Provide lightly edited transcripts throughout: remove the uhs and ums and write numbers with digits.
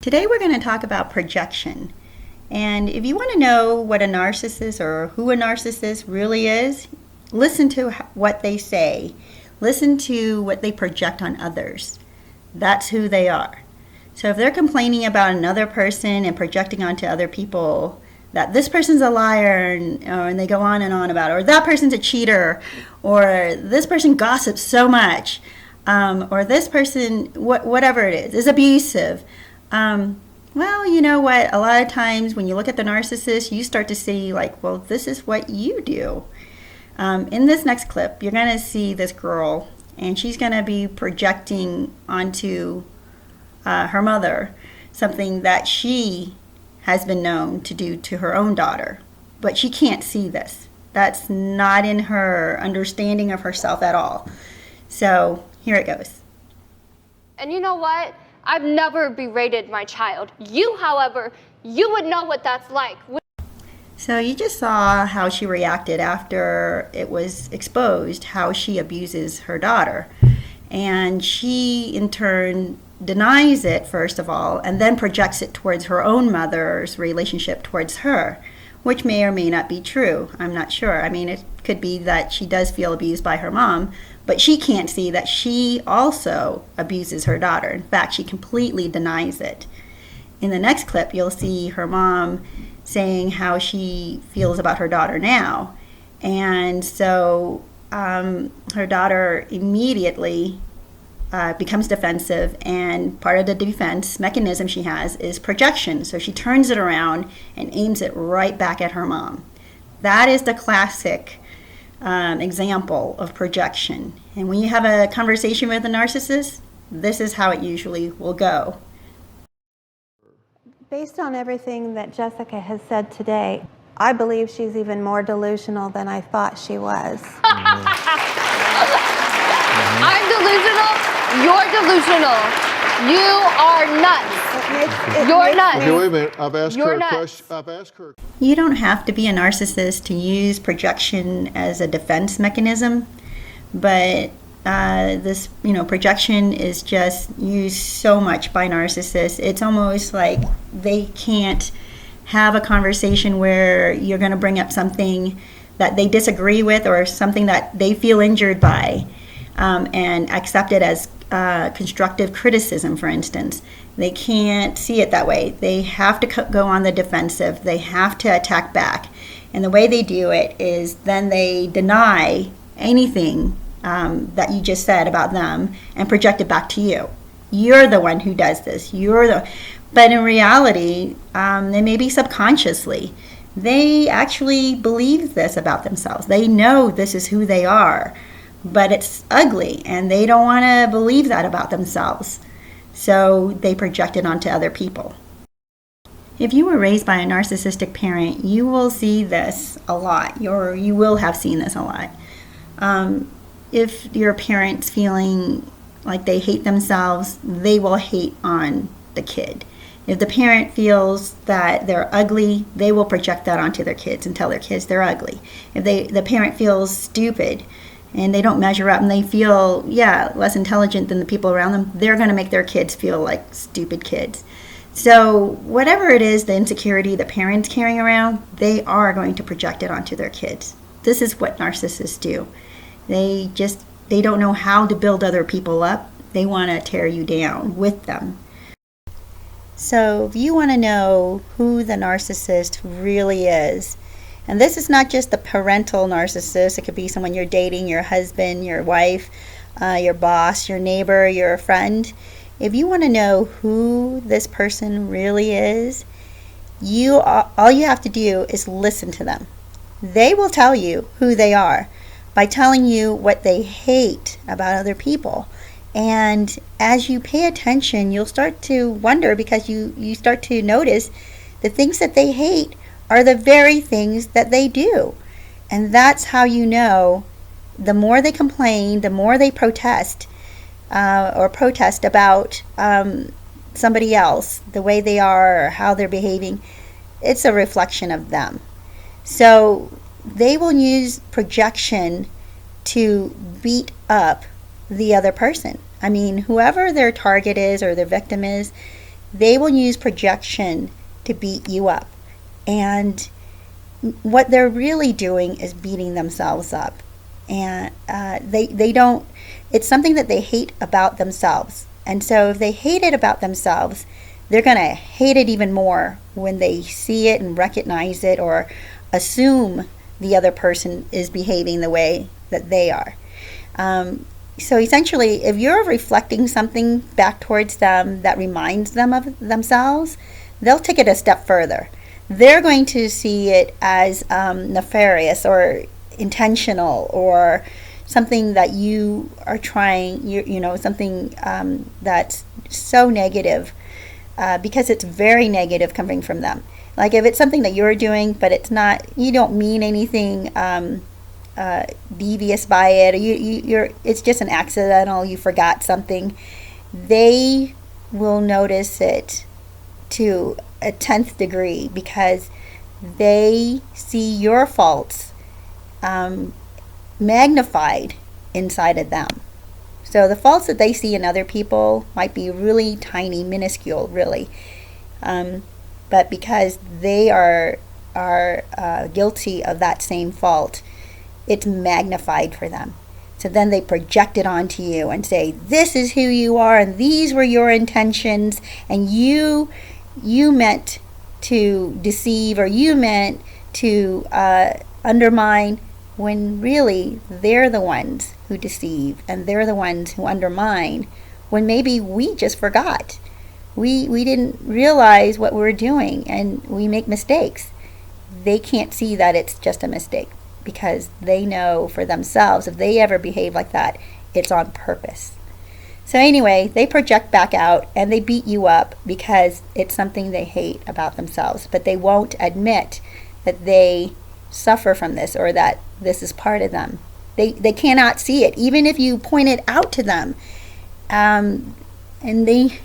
Today we're going to talk about projection. And if you want to know what a narcissist or who a narcissist really is, listen to what they say. Listen to what they project on others. That's who they are. So if they're complaining about another person and projecting onto other people that this person's a liar and they go on and on about it, or that person's a cheater, or this person gossips so much, or this person, whatever it is abusive. Well, you know what? A lot of times when you look at the narcissist, you start to see like, well, this is what you do. In this next clip, you're going to see this girl, and she's going to be projecting onto her mother something that she has been known to do to her own daughter. But she can't see this. That's not in her understanding of herself at all. So here it goes. And you know what? I've never berated my child. You, however, you would know what that's like. So you just saw how she reacted after it was exposed, how she abuses her daughter. And she, in turn, denies it, first of all, and then projects it towards her own mother's relationship towards her, which may or may not be true. I'm not sure. I mean, it could be that she does feel abused by her mom, but she can't see that she also abuses her daughter. In fact, she completely denies it. In the next clip, you'll see her mom saying how she feels about her daughter now. And so her daughter immediately becomes defensive, and part of the defense mechanism she has is projection. So she turns it around and aims it right back at her mom. That is the classic example of projection. And when you have a conversation with a narcissist, this is how it usually will go. Based on everything that Jessica has said today, I believe she's even more delusional than I thought she was. I'm delusional. You're delusional. You are nuts. You're nuts. Okay, wait a minute. I've asked You're her a nuts. question. I've asked her. You don't have to be a narcissist to use projection as a defense mechanism, but this, projection is just used so much by narcissists. It's almost like they can't have a conversation where you're going to bring up something that they disagree with or something that they feel injured by, and accept it as constructive criticism, for instance. They can't see it that way. They have to go on the defensive. They have to attack back. And the way they do it is then they deny anything that you just said about them and project it back to you. You're the one who does this. But in reality, they may be subconsciously, they actually believe this about themselves. They know this is who they are, but it's ugly, and they don't want to believe that about themselves. So they project it onto other people. If you were raised by a narcissistic parent, you will see this a lot, or you will have seen this a lot. If your parent's feeling like they hate themselves, they will hate on the kid. If the parent feels that they're ugly, they will project that onto their kids and tell their kids they're ugly. If the parent feels stupid and they don't measure up and they feel, less intelligent than the people around them, they're going to make their kids feel like stupid kids. So whatever it is, the insecurity the parent's carrying around, they are going to project it onto their kids. This is what narcissists do. They don't know how to build other people up. They want to tear you down with them. So if you want to know who the narcissist really is, and this is not just the parental narcissist, it could be someone you're dating, your husband, your wife, your boss, your neighbor, your friend. If you want to know who this person really is, all you have to do is listen to them. They will tell you who they are by telling you what they hate about other people. And as you pay attention, you'll start to wonder, because you start to notice the things that they hate are the very things that they do. And that's how you know, the more they complain, the more they protest about somebody else, the way they are or how they're behaving, it's a reflection of them. So they will use projection to beat up the other person. I mean, whoever their target is or their victim is, they will use projection to beat you up. And what they're really doing is beating themselves up. And they don't, it's something that they hate about themselves. And so if they hate it about themselves, they're going to hate it even more when they see it and recognize it or assume the other person is behaving the way that they are. So essentially, if you're reflecting something back towards them that reminds them of themselves, they'll take it a step further. They're going to see it as nefarious or intentional or something that you are trying, something that's so negative because it's very negative coming from them. Like if it's something that you're doing, but it's not, you don't mean anything devious by it, or it's just an accidental, you forgot something, they will notice it to a 10th degree because they see your faults magnified inside of them. So the faults that they see in other people might be really tiny, minuscule, really. But because they are guilty of that same fault, it's magnified for them. So then they project it onto you and say, this is who you are and these were your intentions and you meant to deceive or you meant to undermine, when really they're the ones who deceive and they're the ones who undermine, when maybe we just forgot. We didn't realize what we were doing and we make mistakes. They can't see that it's just a mistake because they know for themselves if they ever behave like that, it's on purpose. So anyway, they project back out and they beat you up because it's something they hate about themselves, but they won't admit that they suffer from this or that this is part of them. They cannot see it, even if you point it out to them. And they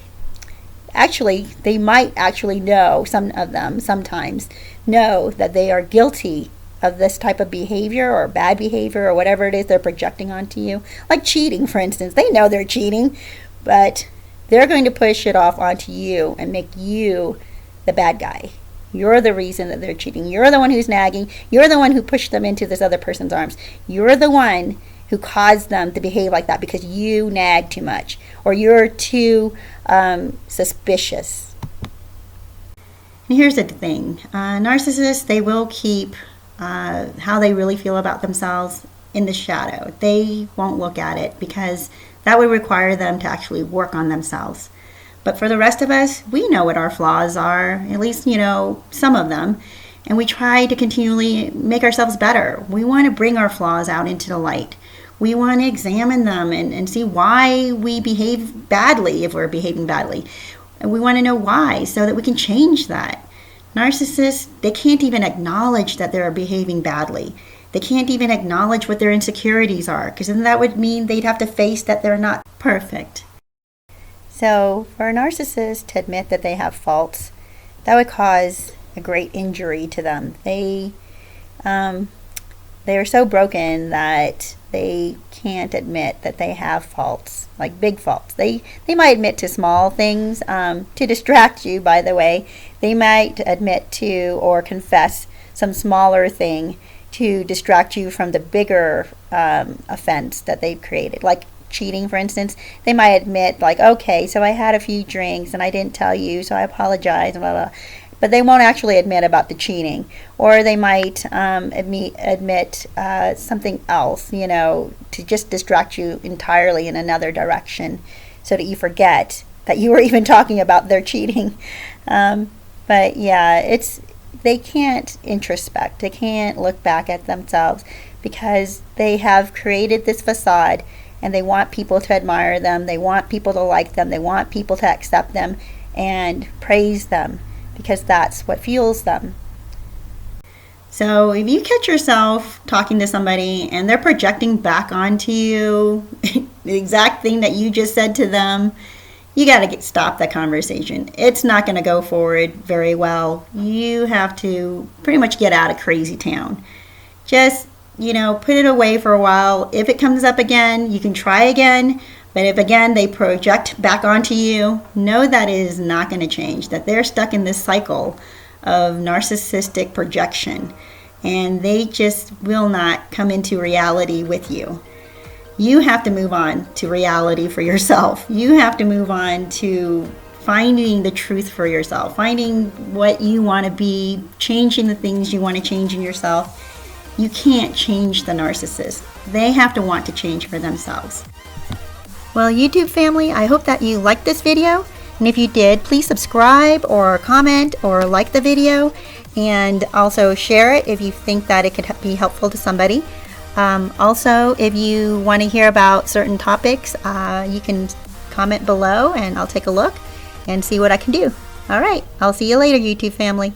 might actually know, some of them sometimes know that they are guilty of this type of behavior or bad behavior or whatever it is they're projecting onto you. Like cheating, for instance. They know they're cheating, but they're going to push it off onto you and make you the bad guy. You're the reason that they're cheating. You're the one who's nagging. You're the one who pushed them into this other person's arms. You're the one who caused them to behave like that because you nag too much or you're too suspicious. And here's the thing. Narcissists, they will keep how they really feel about themselves in the shadow. They won't look at it because that would require them to actually work on themselves. But for the rest of us, we know what our flaws are, at least, some of them, and we try to continually make ourselves better. We want to bring our flaws out into the light. We want to examine them and see why we behave badly if we're behaving badly. And we want to know why so that we can change that. Narcissists, they can't even acknowledge that they're behaving badly. They can't even acknowledge what their insecurities are, because then that would mean they'd have to face that they're not perfect. So for a narcissist to admit that they have faults, that would cause a great injury to them. They are so broken that they can't admit that they have faults, like big faults. They might admit to small things to distract you, by the way. They might admit to or confess some smaller thing to distract you from the bigger offense that they've created. Like cheating, for instance. They might admit, like, okay, so I had a few drinks and I didn't tell you, so I apologize, blah, blah. But they won't actually admit about the cheating. Or they might admit something else, to just distract you entirely in another direction so that you forget that you were even talking about their cheating. But yeah, they can't introspect. They can't look back at themselves because they have created this facade and they want people to admire them. They want people to like them. They want people to accept them and praise them, because that's what fuels them. So if you catch yourself talking to somebody and they're projecting back onto you the exact thing that you just said to them, you got to stop that conversation. It's not going to go forward very well. You have to pretty much get out of Crazytown. Just, put it away for a while. If it comes up again, you can try again, But if again they project back onto you, know that is not going to change, that they're stuck in this cycle of narcissistic projection, and they just will not come into reality with you. You have to move on to reality for yourself. You have to move on to finding the truth for yourself, finding what you want to be, changing the things you want to change in yourself. You can't change the narcissist. They have to want to change for themselves. Well, YouTube family, I hope that you liked this video. And if you did, please subscribe or comment or like the video, and also share it if you think that it could be helpful to somebody. Also, if you want to hear about certain topics, you can comment below and I'll take a look and see what I can do. All right, I'll see you later, YouTube family.